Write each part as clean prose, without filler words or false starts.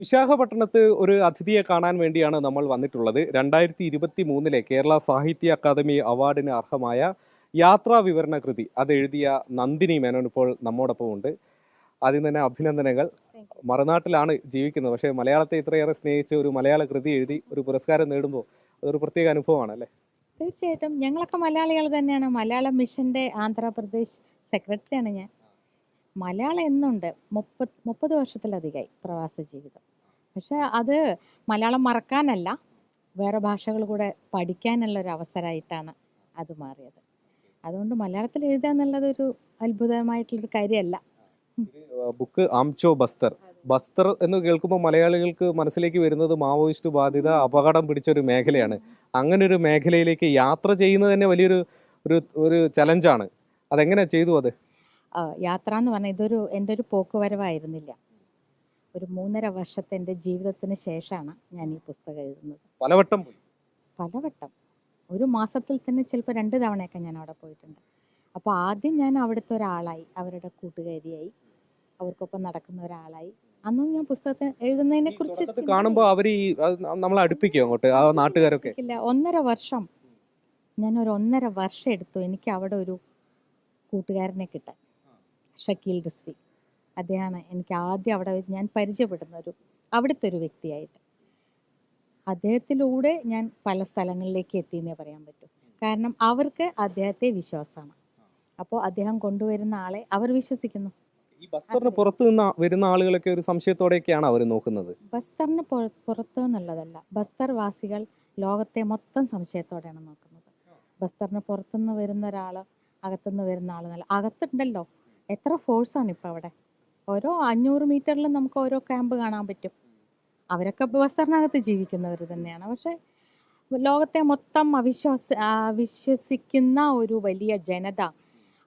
വിശാഖപട്ടണത്ത് ഒരു അതിഥിയെ കാണാൻ വേണ്ടിയാണ് നമ്മൾ വന്നിട്ടുള്ളത്. 2023 കേരള സാഹിത്യ അക്കാദമി അവാർഡിന് അർഹമായ യാത്രാ വിവരണ കൃതി അത് എഴുതിയ നന്ദിനി മേനോൻ ഇപ്പോൾ നമ്മോടൊപ്പം ഉണ്ട്. ആദ്യം തന്നെ അഭിനന്ദനങ്ങൾ. മറുനാട്ടിലാണ് ജീവിക്കുന്നത്, പക്ഷേ മലയാളത്തെ ഇത്രയേറെ സ്നേഹിച്ച് ഒരു മലയാള കൃതി എഴുതി ഒരു പുരസ്കാരം നേടുമ്പോൾ അതൊരു പ്രത്യേക അനുഭവമാണ് അല്ലേ? തീർച്ചയായിട്ടും ഞങ്ങളൊക്കെ മലയാളികൾ തന്നെയാണ്. മലയാളം മിഷന്റെ ആന്ധ്രാപ്രദേശ് സെക്രട്ടറിയാണ് ഞാൻ. മലയാളം എന്നുണ്ട്. 30 വർഷത്തിലധികമായി പ്രവാസ ജീവിതം. പക്ഷെ അത് മലയാളം മറക്കാനല്ല, വേറെ ഭാഷകൾ കൂടെ പഠിക്കാനുള്ള ഒരു അവസരമായിട്ടാണ് അത് മാറിയത്. അതുകൊണ്ട് മലയാളത്തിൽ എഴുതുക എന്നുള്ളത് ഒരു അത്ഭുതമായിട്ടുള്ളൊരു കാര്യമല്ല. ബുക്ക് ആംചോ ബസ്തർ. ബസ്തർ എന്ന് കേൾക്കുമ്പോൾ മലയാളികൾക്ക് മനസ്സിലേക്ക് വരുന്നത് മാവോയിസ്റ്റ് ബാധിത അപകടം പിടിച്ചൊരു മേഖലയാണ്. അങ്ങനെ ഒരു മേഖലയിലേക്ക് യാത്ര ചെയ്യുന്നത് തന്നെ വലിയൊരു ഒരു ഒരു ചലഞ്ചാണ്. അതെങ്ങനെ ചെയ്തു അത്? യാത്ര എന്ന് പറഞ്ഞാൽ എൻ്റെ ഒരു പോക്കുവരവായിരുന്നില്ല. ഒരു 3.5 വർഷത്തെ എൻ്റെ ജീവിതത്തിന് ശേഷമാണ് ഞാൻ ഈ പുസ്തകം എഴുതുന്നത്. പലവട്ടം പോയി. പലവട്ടം. ഒരു മാസത്തിൽ തന്നെ ചിലപ്പോൾ 2 തവണയൊക്കെ ഞാൻ അവിടെ പോയിട്ടുണ്ട്. അപ്പോൾ ആദ്യം ഞാൻ അവിടുത്തെ ഒരാളായി, അവരുടെ കൂട്ടുകാരിയായി, അവർക്കൊപ്പം നടക്കുന്ന ഒരാളായി. അന്നും ഞാൻ പുസ്തകത്തെ എഴുതുന്നതിനെ കുറിച്ച് കാണുമ്പോൾ അവര് നമ്മളെ അടുപ്പിക്കും അങ്ങോട്ട്, ആ നാട്ടുകാരൊക്കെ. 1.5 വർഷം, ഞാനൊരു 1.5 വർഷം എടുത്തു എനിക്ക് അവിടെ ഒരു കൂട്ടുകാരനെ കിട്ടാൻ. ഷക്കീൽ റിസ്വി, അദ്ദേഹമാണ് എനിക്ക് ആദ്യം അവിടെ ഞാൻ പരിചയപ്പെടുന്ന അവിടുത്തെ ഒരു വ്യക്തിയായിട്ട്. അദ്ദേഹത്തിലൂടെ ഞാൻ പല സ്ഥലങ്ങളിലേക്ക് എത്തിയെന്നേ പറയാൻ പറ്റും. കാരണം അവർക്ക് അദ്ദേഹത്തെ വിശ്വാസമാണ്. അപ്പോൾ അദ്ദേഹം കൊണ്ടുവരുന്ന ആളെ അവർ വിശ്വസിക്കുന്നു. ഈ ബസ്തറിന് പുറത്തു നിന്ന് വരുന്ന ആളുകളൊക്കെ ഒരു സംശയത്തോടെയൊക്കെയാണ് അവർ നോക്കുന്നത്. ബസ്തറിന് പുറത്തു എന്നുള്ളതല്ല, ബസ്തർ വാസികൾ ലോകത്തെ മൊത്തം സംശയത്തോടെയാണ് നോക്കുന്നത്. ബസ്തറിന് പുറത്തുനിന്ന് വരുന്ന ഒരാൾ, അകത്തുനിന്ന് വരുന്ന ആൾ നല്ല അകത്തുണ്ടല്ലോ. എത്ര ഫോഴ്സാണ് ഇപ്പോൾ അവിടെ. ഓരോ 500 മീറ്ററിലും നമുക്ക് ഓരോ ക്യാമ്പ് കാണാൻ പറ്റും. അവരൊക്കെ ബസ്തറിനകത്ത് ജീവിക്കുന്നവർ തന്നെയാണ്. പക്ഷെ ലോകത്തെ മൊത്തം വിശ്വസിക്കുന്ന ഒരു വലിയ ജനത.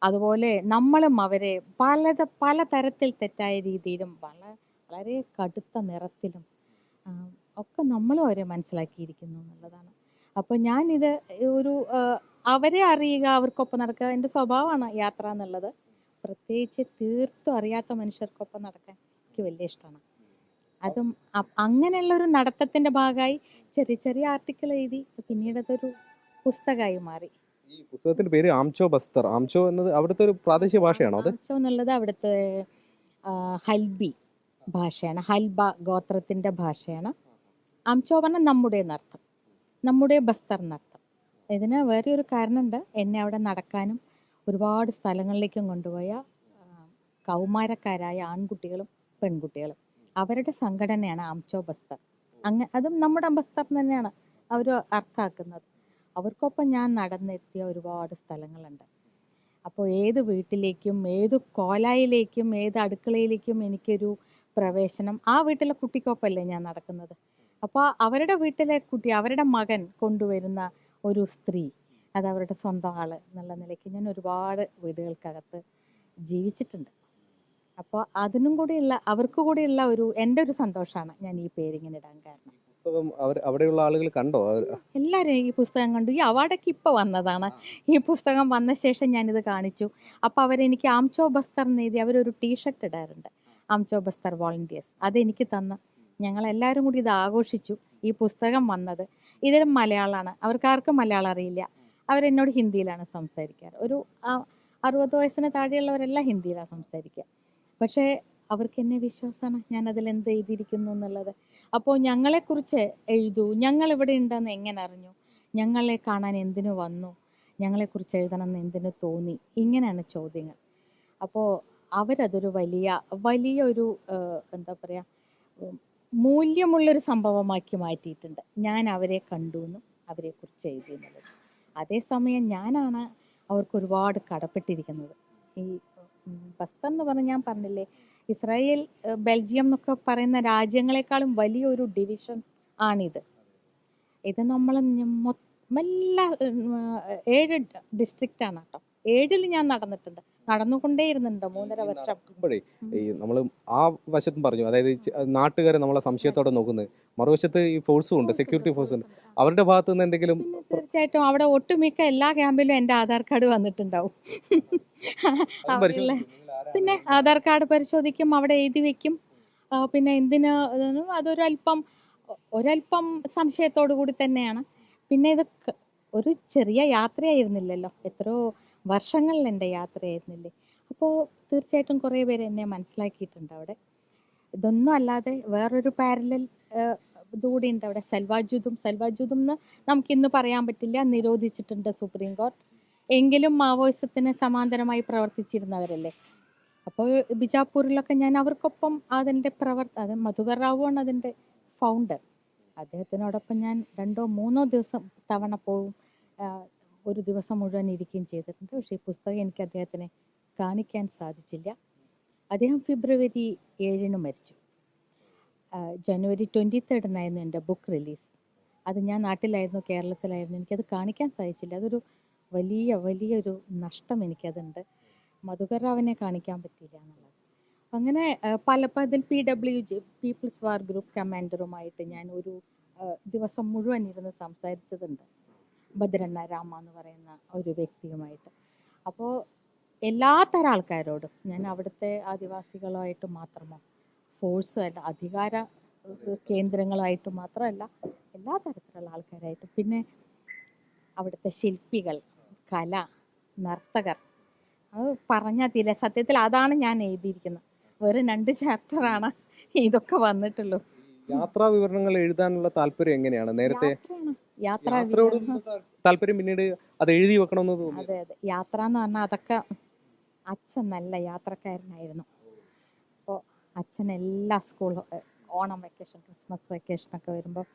അതുപോലെ നമ്മളും അവരെ പല തരത്തിൽ തെറ്റായ രീതിയിലും വളരെ കടുത്ത നിറത്തിലും ഒക്കെ നമ്മളും അവരെ മനസ്സിലാക്കിയിരിക്കുന്നു എന്നുള്ളതാണ്. അപ്പോൾ ഞാനിത് ഒരു അവരെ അറിയുക, അവർക്കൊപ്പം നടക്കുക എൻ്റെ സ്വഭാവമാണ് യാത്ര എന്നുള്ളത്. പ്രത്യേകിച്ച് തീർത്തും അറിയാത്ത മനുഷ്യർക്കൊപ്പം നടക്കാൻ എനിക്ക് വലിയ ഇഷ്ടമാണ്. അതും അങ്ങനെയുള്ള ഒരു നടത്തത്തിൻ്റെ ഭാഗമായി ചെറിയ ചെറിയ ആർട്ടിക്കിൾ എഴുതി പിന്നീട് അതൊരു പുസ്തകമായി മാറി. ഈ പുസ്തകത്തിന്റെ പേര് ആംചോ ബസ്തർ. ആംചോ എന്നത് അവിടുത്തെ ഒരു പ്രാദേശിക ഭാഷയാണോ? അത് ആംചോ എന്നുള്ളത് അവിടുത്തെ ഹൽബി ഭാഷയാണ്. ഹൽബ ഗോത്രത്തിന്റെ ഭാഷയാണ്. ആംചോ പറഞ്ഞാൽ നമ്മുടെ എന്നർത്ഥം, നമ്മുടെ ബസ്തർ എന്നർത്ഥം. ഇതിന് വേറെ ഒരു കാരണമുണ്ട്. എന്നെ അവിടെ നടക്കാനും ഒരുപാട് സ്ഥലങ്ങളിലേക്കും കൊണ്ടുപോയ കൗമാരക്കാരായ ആൺകുട്ടികളും പെൺകുട്ടികളും, അവരുടെ സംഘടനയാണ് ആംചോ ബസ്തർ. അതും നമ്മുടെ ബസ്തർ തന്നെയാണ് അവർ അർത്ഥാക്കുന്നത്. അവർക്കൊപ്പം ഞാൻ നടന്നെത്തിയ ഒരുപാട് സ്ഥലങ്ങളുണ്ട്. അപ്പോൾ ഏത് വീട്ടിലേക്കും ഏത് കോലായിലേക്കും ഏത് അടുക്കളയിലേക്കും എനിക്കൊരു പ്രവേശനം. ആ വീട്ടിലെ കുട്ടിക്കൊപ്പമല്ലേ ഞാൻ നടക്കുന്നത്. അപ്പോൾ അവരുടെ വീട്ടിലെ കുട്ടി, അവരുടെ മകൻ കൊണ്ടുവരുന്ന ഒരു സ്ത്രീ, അത് അവരുടെ സ്വന്തം ആള് എന്നുള്ള നിലയ്ക്ക് ഞാൻ ഒരുപാട് വീടുകൾക്കകത്ത് ജീവിച്ചിട്ടുണ്ട്. അപ്പോൾ അതിനും കൂടിയുള്ള, അവർക്ക് കൂടിയുള്ള എൻ്റെ ഒരു സന്തോഷമാണ് ഞാൻ ഈ പേരിങ്ങനെ ഇടാൻ കാരണം. പുസ്തകം അവിടെയുള്ള ആളുകൾ കണ്ടോ? എല്ലാവരും ഈ പുസ്തകം കണ്ടു. ഈ അവാർഡൊക്കെ ഇപ്പോൾ വന്നതാണ്. ഈ പുസ്തകം വന്ന ശേഷം ഞാനിത് കാണിച്ചു. അപ്പോൾ അവരെനിക്ക് ആംചോ ബസ്തർ എന്നെഴുതി അവരൊരു ടീഷർട്ട് ഇടാറുണ്ട്, ആംചോ ബസ്തർ വോളണ്ടിയേഴ്സ്. അതെനിക്ക് തന്ന് ഞങ്ങളെല്ലാവരും കൂടി ഇത് ആഘോഷിച്ചു. ഈ പുസ്തകം വന്നത് ഇതിലും മലയാളമാണ്. അവർക്കാർക്കും മലയാളം അറിയില്ല. അവരെന്നോട് ഹിന്ദിയിലാണ് സംസാരിക്കാറ്. ഒരു 60 വയസ്സിന് താഴെയുള്ളവരെല്ലാം ഹിന്ദിയിലാണ് സംസാരിക്കുക. പക്ഷേ അവർക്ക് എന്നെ വിശ്വാസമാണ് ഞാൻ അതിലെന്ത് എഴുതിയിരിക്കുന്നു എന്നുള്ളത്. അപ്പോൾ ഞങ്ങളെക്കുറിച്ച് എഴുതൂ, ഞങ്ങളിവിടെ ഉണ്ടെന്ന് എങ്ങനെ അറിഞ്ഞു, ഞങ്ങളെ കാണാൻ എന്തിനു വന്നു, ഞങ്ങളെക്കുറിച്ച് എഴുതണമെന്ന് എന്തിനു തോന്നി, ഇങ്ങനെയാണ് ചോദ്യങ്ങൾ. അപ്പോൾ അവരതൊരു വലിയൊരു എന്താ പറയുക, മൂല്യമുള്ളൊരു സംഭവമാക്കി മാറ്റിയിട്ടുണ്ട്. ഞാൻ അവരെ കണ്ടു എന്നും അവരെക്കുറിച്ച് എഴുതി എന്നുള്ളത്. അതേസമയം ഞാനാണ് അവർക്ക് ഒരുപാട് കടപ്പെട്ടിരിക്കുന്നത്. ഈ ബസ്തർ എന്ന് പറഞ്ഞാൽ ഞാൻ പറഞ്ഞില്ലേ, ഇസ്രായേൽ, ബെൽജിയം എന്നൊക്കെ പറയുന്ന രാജ്യങ്ങളെക്കാളും വലിയൊരു ഡിവിഷൻ ആണിത്. ഇത് നമ്മൾ എല്ലാ 7 ഡിസ്ട്രിക്റ്റാണ് കേട്ടോ. 7 ഞാൻ നടന്നിട്ടുണ്ട്, നടന്നുകൊണ്ടേയിരുന്നുണ്ട് 3.5 വർഷം. നമ്മൾ ആ വശത്തും പറഞ്ഞു, അതായത് നാട്ടുകാരെ നമ്മളെ സംശയത്തോടെ നോക്കുന്നത്, മറുവശത്ത് ഈ ഫോഴ്സും ഉണ്ട്, സെക്യൂരിറ്റി ഫോഴ്സ് ഉണ്ട്. അവരുടെ ഭാഗത്ത് നിന്ന് എന്തെങ്കിലും? തീർച്ചയായിട്ടും അവിടെ ഒട്ടുമിക്ക എല്ലാ ക്യാമ്പിലും എൻ്റെ ആധാർ കാർഡ് വന്നിട്ടുണ്ടാവും. പിന്നെ ആധാർ കാർഡ് പരിശോധിക്കും, അവിടെ എഴുതി വെക്കും. പിന്നെ എന്തിനാ അതൊരല്പം ഒരല്പം സംശയത്തോടു കൂടി തന്നെയാണ്. പിന്നെ ഇത് ഒരു ചെറിയ യാത്രയായിരുന്നില്ലല്ലോ, എത്രയോ വർഷങ്ങളിൽ എൻ്റെ യാത്രയായിരുന്നില്ലേ. അപ്പോൾ തീർച്ചയായിട്ടും കുറേ പേര് എന്നെ മനസ്സിലാക്കിയിട്ടുണ്ട് അവിടെ. ഇതൊന്നും അല്ലാതെ വേറൊരു പാരലൽ ഇതുകൂടി ഉണ്ട് അവിടെ, സൽവാജുദും എന്ന് നമുക്കിന്ന് പറയാൻ പറ്റില്ല, നിരോധിച്ചിട്ടുണ്ട് സുപ്രീം കോർട്ട്. എങ്കിലും മാവോയിസത്തിന് സമാന്തരമായി പ്രവർത്തിച്ചിരുന്നവരല്ലേ. അപ്പോൾ ബിജാപ്പൂരിലൊക്കെ ഞാൻ അവർക്കൊപ്പം അതിൻ്റെ അത് മധുകർ റാവുവാണ് അതിൻ്റെ ഫൗണ്ടർ. അദ്ദേഹത്തിനോടൊപ്പം ഞാൻ 2-3 ദിവസം തവണ പോവും, ഒരു ദിവസം മുഴുവൻ ഇരിക്കുകയും ചെയ്തിട്ടുണ്ട്. പക്ഷേ ഈ പുസ്തകം എനിക്ക് അദ്ദേഹത്തിനെ കാണിക്കാൻ സാധിച്ചില്ല. അദ്ദേഹം ഫെബ്രുവരി 7 മരിച്ചു. ജനുവരി 23 എൻ്റെ ബുക്ക് റിലീസ്. അത് ഞാൻ നാട്ടിലായിരുന്നു, കേരളത്തിലായിരുന്നു, എനിക്കത് കാണിക്കാൻ സാധിച്ചില്ല. അതൊരു വലിയൊരു നഷ്ടം എനിക്കതുണ്ട്. മധുകർ റാവിനെ കാണിക്കാൻ പറ്റിയില്ല എന്നുള്ളത്. അങ്ങനെ അതിൽ PWG പീപ്പിൾസ് വാർ ഗ്രൂപ്പ് കമാൻഡറുമായിട്ട് ഞാൻ ഒരു ദിവസം മുഴുവൻ ഇരുന്ന് സംസാരിച്ചതുണ്ട്, ഭദ്രണ്ണ രാമ എന്ന് പറയുന്ന ഒരു വ്യക്തിയുമായിട്ട്. അപ്പോൾ എല്ലാ തരം ആൾക്കാരോടും, ഞാൻ അവിടുത്തെ ആദിവാസികളുമായിട്ട് മാത്രമോ ഫോഴ്സുമായിട്ട് അധികാര കേന്ദ്രങ്ങളായിട്ട് മാത്രമല്ല, എല്ലാ തരത്തിലുള്ള ആൾക്കാരായിട്ടും, പിന്നെ അവിടുത്തെ ശില്പികൾ, കല, നർത്തകർ, അത് പറഞ്ഞാൽ തീരെ. സത്യത്തിൽ അതാണ് ഞാൻ എഴുതിയിരിക്കുന്നത്. വെറും 2 ചാപ്റ്ററാണ് ഇതൊക്കെ വന്നിട്ടുള്ളൂ. യാത്രാ വിവരണങ്ങൾ എഴുതാനുള്ള താല്പര്യം എങ്ങനെയാണ്? നേരത്തെ യാത്രയോട് താല്പര്യം, പിന്നീട് അത് എഴുതി വെക്കണമെന്ന് തോന്നി? അതെ, യാത്ര എന്ന് പറഞ്ഞാൽ അതൊക്കെ, അച്ഛൻ നല്ല യാത്രക്കാരനായിരുന്നു. അപ്പോൾ അച്ഛൻ എല്ലാ ഓണം വെക്കേഷൻ, ക്രിസ്മസ് വെക്കേഷനൊക്കെ വരുമ്പോൾ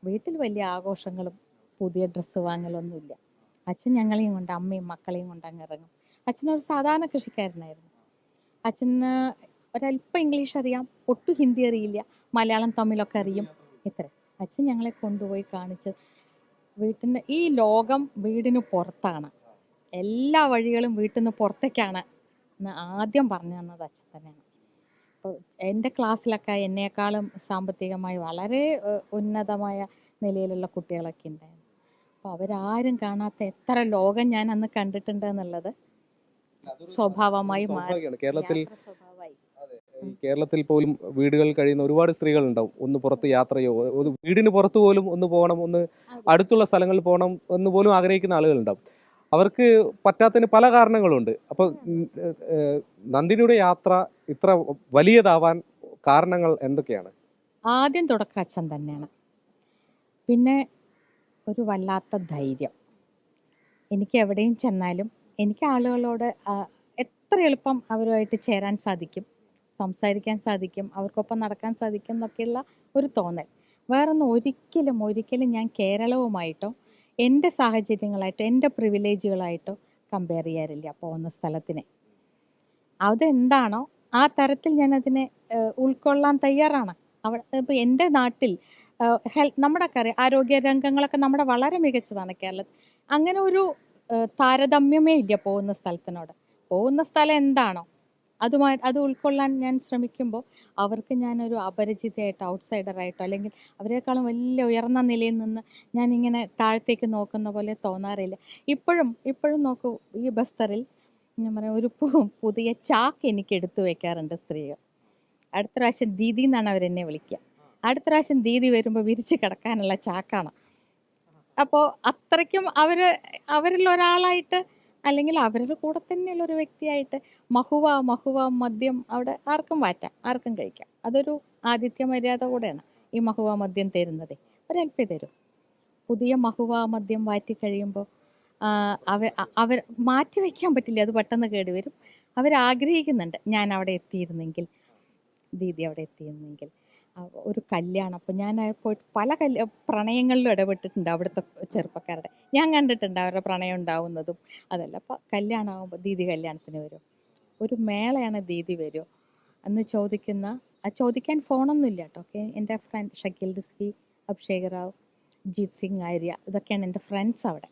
വീട്ടിൽ വലിയ ആഘോഷങ്ങളും പുതിയ ഡ്രസ്സ് വാങ്ങലൊന്നുമില്ല. അച്ഛൻ ഞങ്ങളെയും കൊണ്ട്, അമ്മയും മക്കളെയും കൊണ്ട് അങ്ങ് ഇറങ്ങും. അച്ഛനൊരു സാധാരണ കൃഷിക്കാരനായിരുന്നു. അച്ഛന് ഒരല്പം ഇംഗ്ലീഷ് അറിയാം, ഒട്ടും ഹിന്ദി അറിയില്ല, മലയാളം തമിഴൊക്കെ അറിയും, ഇത്ര. അച്ഛൻ ഞങ്ങളെ കൊണ്ടുപോയി കാണിച്ച് ഈ ലോകം വീടിന് പുറത്താണ്, എല്ലാ വഴികളും വീട്ടിൽ നിന്ന് പുറത്തേക്കാണ് എന്ന് ആദ്യം പറഞ്ഞു തന്നത് അച്ഛൻ തന്നെയാണ്. അപ്പോൾ എൻ്റെ ക്ലാസ്സിലൊക്കെ എന്നേക്കാളും സാമ്പത്തികമായി വളരെ ഉന്നതമായ നിലയിലുള്ള കുട്ടികളൊക്കെ ഉണ്ടായിരുന്നു. അപ്പോൾ അവരാരും കാണാത്ത എത്ര ലോകം ഞാൻ അന്ന് കണ്ടിട്ടുണ്ട് എന്നുള്ളത് സ്വഭാവമായി മാറി. കേരളത്തിൽ പോലും വീടുകളിൽ കഴിയുന്ന ഒരുപാട് സ്ത്രീകൾ ഉണ്ടാവും. ഒന്ന് പുറത്ത് യാത്രയോ, ഒരു വീടിന് പുറത്തു പോലും ഒന്ന് പോകണം, ഒന്ന് അടുത്തുള്ള സ്ഥലങ്ങളിൽ പോകണം എന്ന് പോലും ആഗ്രഹിക്കുന്ന ആളുകളുണ്ടാവും. അവർക്ക് പറ്റാത്തതിന് പല കാരണങ്ങളുണ്ട്. അപ്പോൾ നന്ദിനിയുടെ യാത്ര ഇത്ര വലിയതാവാൻ കാരണങ്ങൾ എന്തൊക്കെയാണ്? ആദ്യം തുടക്കം അച്ഛൻ തന്നെയാണ്. പിന്നെ ഒരു വല്ലാത്ത ധൈര്യം. എനിക്ക് എവിടെയും ചെന്നാലും എനിക്ക് ആളുകളോട് എത്ര എളുപ്പം അവരുമായിട്ട് ചേരാൻ സാധിക്കും, സംസാരിക്കാൻ സാധിക്കും, അവർക്കൊപ്പം നടക്കാൻ സാധിക്കും എന്നൊക്കെയുള്ള ഒരു തോന്നൽ. വേറൊന്നും ഒരിക്കലും ഞാൻ കേരളവുമായിട്ടോ എൻ്റെ സാഹചര്യങ്ങളായിട്ടോ എൻ്റെ പ്രിവിലേജുകളായിട്ടോ കമ്പയർ ചെയ്യാറില്ല. പോകുന്ന സ്ഥലത്തിനെ അതെന്താണോ ആ തരത്തിൽ ഞാൻ അതിനെ ഉൾക്കൊള്ളാൻ തയ്യാറാണ്. ഇപ്പോൾ എൻ്റെ നാട്ടിൽ നമ്മുടെ ആരോഗ്യ രംഗങ്ങളൊക്കെ നമ്മുടെ വളരെ മികച്ചതാണ് കേരളത്തിൽ. അങ്ങനെ ഒരു താരതമ്യമേ ഇല്ല പോകുന്ന സ്ഥലത്തിനോട്. പോകുന്ന സ്ഥലം എന്താണോ അത് ഉൾക്കൊള്ളാൻ ഞാൻ ശ്രമിക്കുമ്പോൾ അവർക്ക് ഞാനൊരു അപരിചിതയായിട്ടോ ഔട്ട്സൈഡറായിട്ടോ അല്ലെങ്കിൽ അവരെക്കാളും വലിയ ഉയർന്ന നിലയിൽ നിന്ന് ഞാനിങ്ങനെ താഴത്തേക്ക് നോക്കുന്ന പോലെ തോന്നാറില്ല. ഇപ്പോഴും നോക്കൂ, ഈ ബസ്തറിൽ ഞാൻ പറയാം, ഒരു പുതിയ ചാക്ക് എനിക്ക് എടുത്തു വെക്കാറുണ്ട് സ്ത്രീകൾ. അടുത്ത പ്രാവശ്യം ദീദി എന്നാണ് അവരെന്നെ വിളിക്കുക. അടുത്ത പ്രാവശ്യം ദീദി വരുമ്പോൾ വിരിച്ച് കിടക്കാനുള്ള ചാക്കാണ്. അപ്പോൾ അത്രയ്ക്കും അവരിൽ ഒരാളായിട്ട്, അല്ലെങ്കിൽ അവരുടെ കൂടെ തന്നെയുള്ള ഒരു വ്യക്തിയായിട്ട് മഹുവ മദ്യം അവിടെ ആർക്കും വാറ്റാം, ആർക്കും കഴിക്കാം. അതൊരു ആതിഥ്യ മര്യാദ കൂടെയാണ് ഈ മഹുവ മദ്യം തരുന്നത്. ഒരൽപ്പം തരും. പുതിയ മഹുവ മദ്യം വാറ്റി കഴിയുമ്പോൾ അവർ മാറ്റി വയ്ക്കാൻ പറ്റില്ല, അത് പെട്ടെന്ന് കേടുവരും. അവരാഗ്രഹിക്കുന്നുണ്ട്, ഞാൻ അവിടെ എത്തിയിരുന്നെങ്കിൽ, ദീദി അവിടെ എത്തിയിരുന്നെങ്കിൽ, ഒരു കല്യാണം. അപ്പോൾ ഞാൻ പോയിട്ട് പല പ്രണയങ്ങളിലും ഇടപെട്ടിട്ടുണ്ട് അവിടുത്തെ ചെറുപ്പക്കാരുടെ. ഞാൻ കണ്ടിട്ടുണ്ട് അവരുടെ പ്രണയം ഉണ്ടാവുന്നതും അതല്ല. അപ്പോൾ കല്യാണമാകുമ്പോൾ ദീദി കല്യാണത്തിന് വരും, ഒരു മേളയാണ് ദീദി വരുമോ എന്ന് ചോദിക്കാൻ ഫോണൊന്നുമില്ല കേട്ടോ. ഓക്കെ, എൻ്റെ ഫ്രണ്ട് ഷക്കീൽ റിസ്വി, അഭിഷേക് റാവ്, ജീത് സിംഗ് ആര്യ, ഇതൊക്കെയാണ് എൻ്റെ ഫ്രണ്ട്സ് അവിടെ.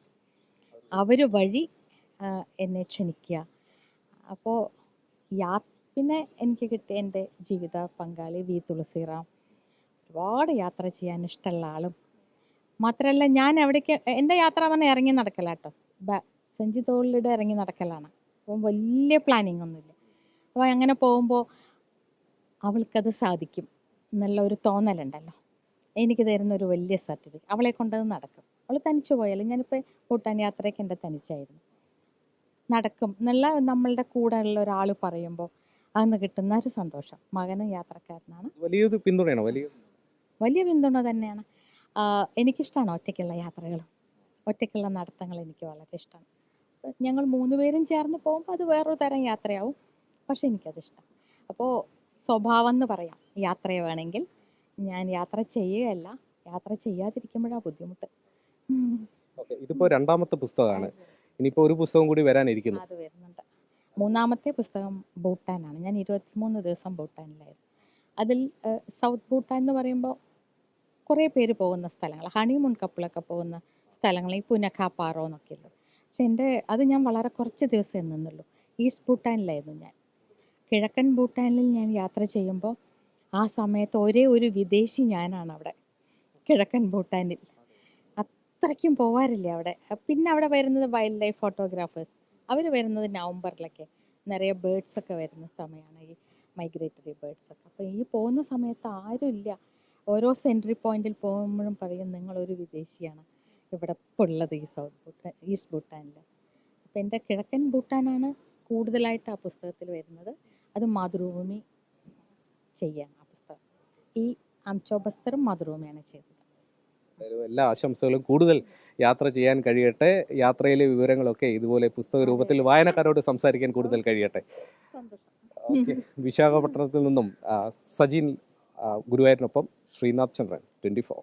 അവർ വഴി എന്നെ ക്ഷണിക്കുക. അപ്പോൾ പിന്നെ എനിക്ക് കിട്ടിയ എൻ്റെ ജീവിത പങ്കാളി വി തുളസിറാം, ഒരുപാട് യാത്ര ചെയ്യാൻ ഇഷ്ടമുള്ള ആളും. മാത്രമല്ല ഞാൻ എവിടേക്ക് എൻ്റെ യാത്ര പറഞ്ഞാൽ ഇറങ്ങി നടക്കലാട്ടോ, സെഞ്ചി തോളിലിടെ ഇറങ്ങി നടക്കലാണ്. അപ്പം വലിയ പ്ലാനിങ് ഒന്നുമില്ല. അപ്പോൾ അങ്ങനെ പോകുമ്പോൾ അവൾക്കത് സാധിക്കും. എന്നുള്ള ഒരു തോന്നലുണ്ടല്ലോ, എനിക്ക് തരുന്ന ഒരു വലിയ സർട്ടിഫിക്കറ്റ്. അവളെ കൊണ്ടത് നടക്കും. അവൾ തനിച്ചു പോയാലും, ഞാനിപ്പോൾ ഭൂട്ടാൻ യാത്രയ്ക്ക് എൻ്റെ തനിച്ചായിരുന്നു, നടക്കും എന്നുള്ള നമ്മളുടെ കൂടെ ഉള്ള ഒരാൾ പറയുമ്പോൾ അന്ന് കിട്ടുന്ന ഒരു സന്തോഷം. മകനും യാത്രക്കാരനാണ്, വലിയൊരു പിന്തുണയാണ്, വലിയ പിന്തുണ തന്നെയാണ്. എനിക്കിഷ്ടമാണ് ഒറ്റയ്ക്കുള്ള യാത്രകളും ഒറ്റയ്ക്കുള്ള നടത്തങ്ങൾ എനിക്ക് വളരെ ഇഷ്ടമാണ്. ഞങ്ങൾ 3 പേരും ചേർന്ന് പോകുമ്പോൾ അത് വേറൊരു തരം യാത്രയാവും, പക്ഷെ എനിക്കതിഷ്ടം. അപ്പോൾ സ്വഭാവം എന്ന് പറയാം യാത്രയെ വേണമെങ്കിൽ. ഞാൻ യാത്ര ചെയ്യുകയല്ല, യാത്ര ചെയ്യാതിരിക്കുമ്പോഴാണ് ബുദ്ധിമുട്ട്. ഓക്കെ, ഇതിപ്പോ രണ്ടാമത്തെ പുസ്തകമാണ്. ഇനിയിപ്പോ ഒരു പുസ്തകം കൂടി വരാനിരിക്കുന്നു. അത് വരുന്നുണ്ട്. 3ാമത്തെ പുസ്തകം ഭൂട്ടാനാണ്. ഞാൻ 23 ദിവസം ഭൂട്ടാനിലായിരുന്നു. അതിൽ സൗത്ത് ഭൂട്ടാൻ എന്ന് പറയുമ്പോൾ കുറേ പേര് പോകുന്ന സ്ഥലങ്ങൾ, ഹണിമൂൺ കപ്പിളൊക്കെ പോകുന്ന സ്ഥലങ്ങൾ, ഈ പുനഖ പാറോ എന്നൊക്കെ ഉള്ളത്. പക്ഷെ അത് ഞാൻ വളരെ കുറച്ച് ദിവസമേ നിന്നുള്ളൂ. ഈസ്റ്റ് ഭൂട്ടാനിലായിരുന്നു ഞാൻ. കിഴക്കൻ ഭൂട്ടാനിൽ ഞാൻ യാത്ര ചെയ്യുമ്പോൾ ആ സമയത്ത് ഒരേ ഒരു വിദേശി ഞാനാണ് അവിടെ കിഴക്കൻ ഭൂട്ടാനിൽ. അത്രയ്ക്കും പോവാറില്ല അവിടെ. പിന്നെ അവിടെ വരുന്നത് വൈൽഡ് ലൈഫ് ഫോട്ടോഗ്രാഫേഴ്സ്, അവർ വരുന്നത് നവംബറിലൊക്കെ. നിറയെ ബേർഡ്സ് ഒക്കെ വരുന്ന സമയമാണ്, ഈ മൈഗ്രേറ്ററി ബേർഡ്സ് ഒക്കെ. അപ്പോൾ ഈ പോകുന്ന സമയത്ത് ആരുമില്ല. ഓരോ സെൻട്രി പോയിന്റിൽ പോകുമ്പോഴും പറയും നിങ്ങളൊരു വിദേശിയാണ് ഇവിടെ ഇപ്പോൾ ഉള്ളത് ഈ ഈസ്റ്റ് ഭൂട്ടാനിൽ. അപ്പോൾ എൻ്റെ കിഴക്കൻ ഭൂട്ടാനാണ് കൂടുതലായിട്ട് ആ പുസ്തകത്തിൽ വരുന്നത്. അത് മാതൃഭൂമി ചെയ്യാണ് ആ പുസ്തകം. ഈ ആംചോ ബസ്തറും മാതൃഭൂമിയാണ് ചെയ്തത്. എല്ലാ ആശംസകളും. കൂടുതൽ യാത്ര ചെയ്യാൻ കഴിയട്ടെ. യാത്രയിലെ വിവരങ്ങളൊക്കെ ഇതുപോലെ പുസ്തക രൂപത്തിൽ വായനക്കാരോട് സംസാരിക്കാൻ കൂടുതൽ കഴിയട്ടെ. സന്തോഷം. ഓക്കെ, വിശാഖപട്ടണത്തിൽ നിന്നും സജിൻ ഗുരുവായൂരിനൊപ്പം ശ്രീനാഥ് ചന്ദ്രൻ, 24.